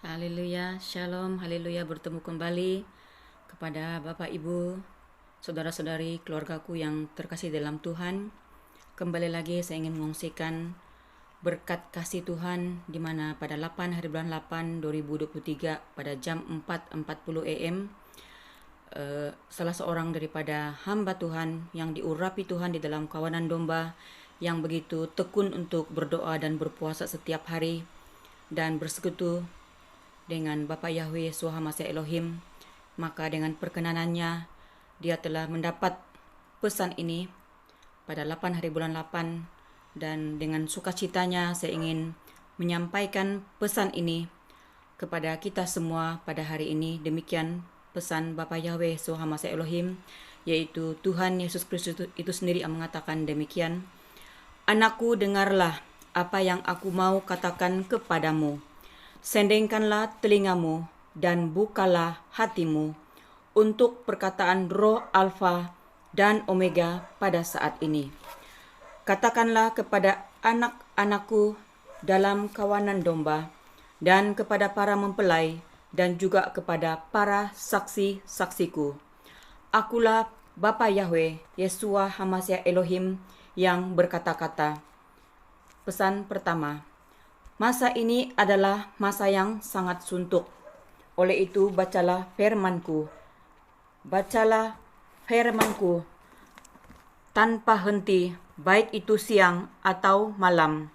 Haleluya, shalom, haleluya, bertemu kembali kepada Bapak Ibu, saudara-saudari, keluargaku yang terkasih dalam Tuhan. Kembali lagi saya ingin mengungsikan berkat kasih Tuhan di mana pada 8 hari bulan 8 2023 pada jam 4.40 AM salah seorang daripada hamba Tuhan yang diurapi Tuhan di dalam kawanan domba yang begitu tekun untuk berdoa dan berpuasa setiap hari dan bersekutu dengan Bapa Yahweh Yesus Hamasi Elohim, maka dengan perkenanannya dia telah mendapat pesan ini pada 8 hari bulan 8 dan dengan sukacitanya saya ingin menyampaikan pesan ini kepada kita semua pada hari ini. Demikian pesan Bapa Yahweh Yesus Hamasi Elohim, yaitu Tuhan Yesus Kristus itu sendiri yang mengatakan demikian. Anakku, dengarlah apa yang aku mau katakan kepadamu. Sendengkanlah telingamu dan bukalah hatimu untuk perkataan Roh Alfa dan Omega pada saat ini. Katakanlah kepada anak-anakku dalam kawanan domba dan kepada para mempelai dan juga kepada para saksi-saksiku. Akulah Bapa Yahweh, Yeshua Hamasya Elohim yang berkata-kata. Pesan pertama. Masa ini adalah masa yang sangat suntuk. Oleh itu, bacalah firman-Ku. Bacalah firman-Ku tanpa henti, baik itu siang atau malam.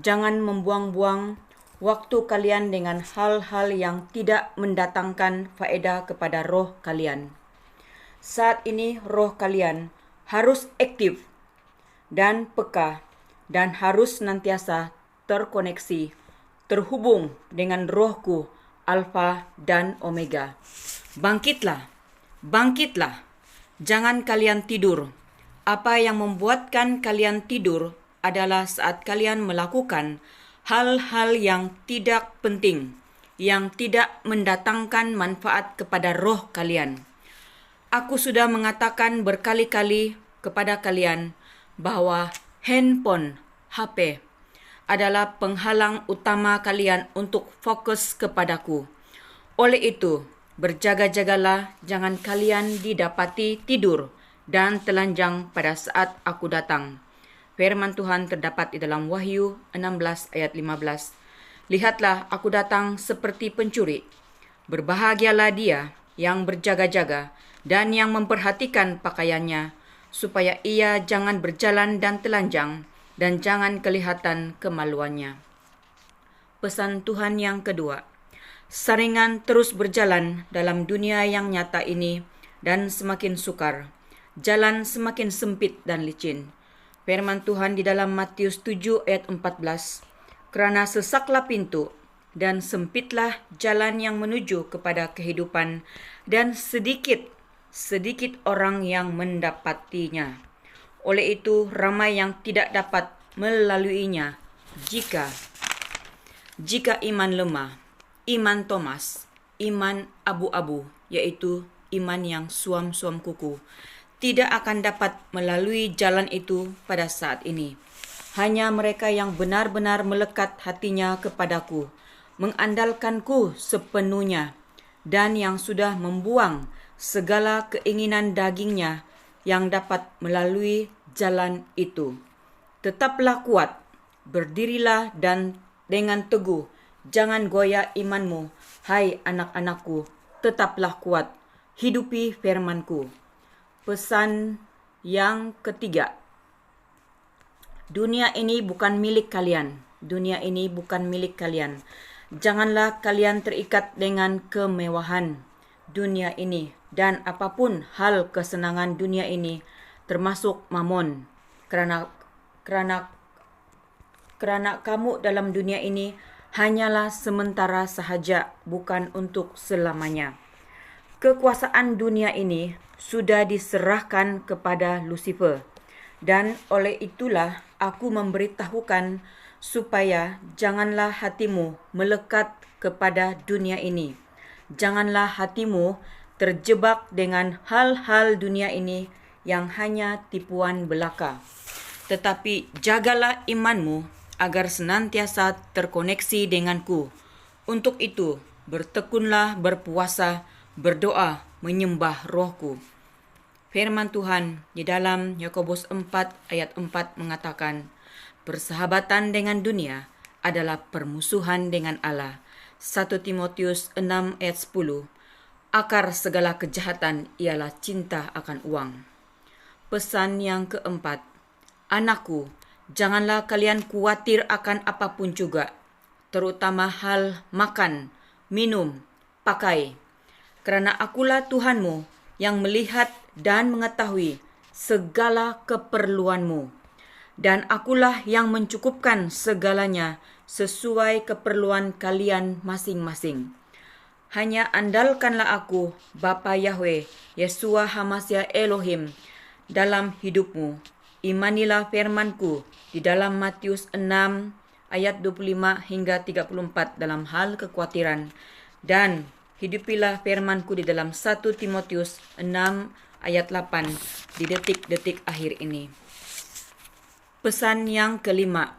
Jangan membuang-buang waktu kalian dengan hal-hal yang tidak mendatangkan faedah kepada roh kalian. Saat ini roh kalian harus aktif dan peka dan harus senantiasa terkoneksi, terhubung dengan rohku, Alfa dan Omega. Bangkitlah, bangkitlah, jangan kalian tidur. Apa yang membuatkan kalian tidur adalah saat kalian melakukan hal-hal yang tidak penting, yang tidak mendatangkan manfaat kepada roh kalian. Aku sudah mengatakan berkali-kali kepada kalian bahwa handphone, HP, adalah penghalang utama kalian untuk fokus kepadaku. Oleh itu, berjaga-jagalah, jangan kalian didapati tidur dan telanjang pada saat aku datang. Firman Tuhan terdapat di dalam Wahyu 16 ayat 15. Lihatlah, aku datang seperti pencuri. Berbahagialah dia yang berjaga-jaga dan yang memperhatikan pakaiannya, supaya ia jangan berjalan dan telanjang, dan jangan kelihatan kemaluannya. Pesan Tuhan yang kedua. Saringan terus berjalan dalam dunia yang nyata ini dan semakin sukar. Jalan semakin sempit dan licin. Firman Tuhan di dalam Matius 7 ayat 14. Kerana sesaklah pintu dan sempitlah jalan yang menuju kepada kehidupan dan sedikit orang yang mendapatinya. Oleh itu, ramai yang tidak dapat melaluinya jika iman lemah, iman Thomas, iman abu-abu, yaitu iman yang suam-suam kuku, tidak akan dapat melalui jalan itu pada saat ini. Hanya mereka yang benar-benar melekat hatinya kepadaku, mengandalkanku sepenuhnya, dan yang sudah membuang segala keinginan dagingnya yang dapat melalui jalan itu. Tetaplah kuat, berdirilah dan dengan teguh, jangan goyah imanmu, hai anak-anakku, tetaplah kuat, hidupi firmanku. Pesan yang ketiga. Dunia ini bukan milik kalian. Dunia ini bukan milik kalian. Janganlah kalian terikat dengan kemewahan dunia ini dan apapun hal kesenangan dunia ini, termasuk mamon. Kerana kamu dalam dunia ini hanyalah sementara sahaja, bukan untuk selamanya. Kekuasaan dunia ini sudah diserahkan kepada Lucifer, dan oleh itulah aku memberitahukan supaya janganlah hatimu melekat kepada dunia ini. Janganlah hatimu terjebak dengan hal-hal dunia ini yang hanya tipuan belaka. Tetapi jagalah imanmu agar senantiasa terkoneksi denganku. Untuk itu, bertekunlah, berpuasa, berdoa, menyembah Rohku. Firman Tuhan di dalam Yakobus 4 ayat 4 mengatakan, persahabatan dengan dunia adalah permusuhan dengan Allah. 1 Timotius 6 ayat 10, akar segala kejahatan ialah cinta akan uang. Pesan yang keempat, anakku, janganlah kalian khawatir akan apapun juga, terutama hal makan, minum, pakai. Karena akulah Tuhanmu yang melihat dan mengetahui segala keperluanmu. Dan akulah yang mencukupkan segalanya sesuai keperluan kalian masing-masing. Hanya andalkanlah aku, Bapa Yahweh, Yeshua Hamasya Elohim, dalam hidupmu. Imanilah firmanku di dalam Matius 6 ayat 25 hingga 34 dalam hal kekhawatiran. Dan hidupilah firmanku di dalam 1 Timotius 6 ayat 8 di detik-detik akhir ini. Pesan yang kelima,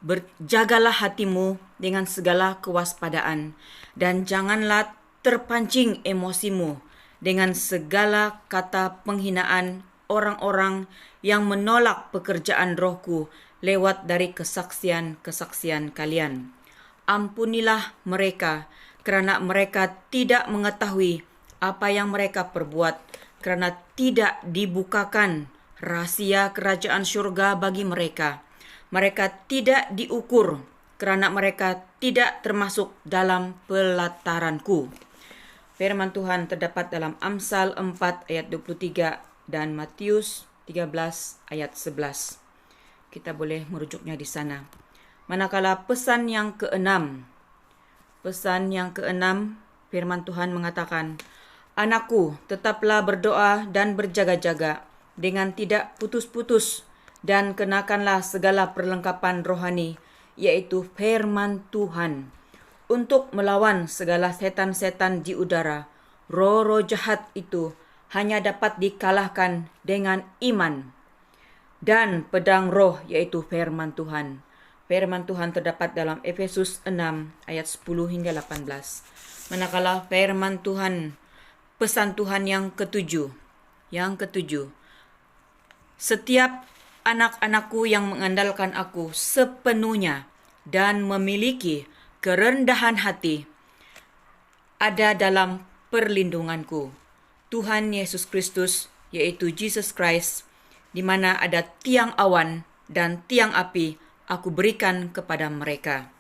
berjagalah hatimu dengan segala kewaspadaan dan janganlah terpancing emosimu dengan segala kata penghinaan orang-orang yang menolak pekerjaan Rohku lewat dari kesaksian-kesaksian kalian. Ampunilah mereka karena mereka tidak mengetahui apa yang mereka perbuat, karena tidak dibukakan rahasia kerajaan surga bagi mereka. Mereka tidak diukur karena mereka tidak termasuk dalam pelataranku. Firman Tuhan terdapat dalam Amsal 4 ayat 23 dan Matius 13 ayat 11. Kita boleh merujuknya di sana. Manakala pesan yang keenam, firman Tuhan mengatakan, anakku, tetaplah berdoa dan berjaga-jaga dengan tidak putus-putus, dan kenakanlah segala perlengkapan rohani, yaitu firman Tuhan, untuk melawan segala setan-setan di udara. Roh-roh jahat itu hanya dapat dikalahkan dengan iman dan pedang roh, yaitu firman Tuhan. Firman Tuhan terdapat dalam Efesus 6 ayat 10 hingga 18. Manakala firman Tuhan, pesan Tuhan yang ketujuh, setiap anak-anakku yang mengandalkan aku sepenuhnya dan memiliki kerendahan hati ada dalam perlindunganku. Tuhan Yesus Kristus, yaitu Jesus Christ, di mana ada tiang awan dan tiang api, aku berikan kepada mereka.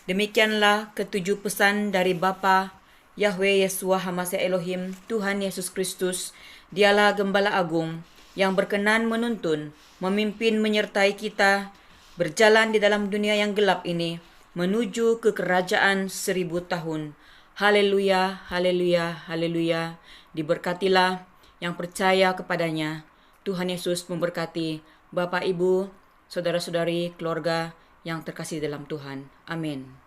Demikianlah ketujuh pesan dari Bapa Yahweh Yeshua Hamasya Elohim, Tuhan Yesus Kristus. Dialah Gembala Agung yang berkenan menuntun, memimpin, menyertai kita berjalan di dalam dunia yang gelap ini menuju ke kerajaan 1000 tahun. Haleluya, haleluya, haleluya. Diberkatilah yang percaya kepadanya. Tuhan Yesus memberkati Bapak, Ibu, saudara-saudari, keluarga yang terkasih dalam Tuhan. Amin.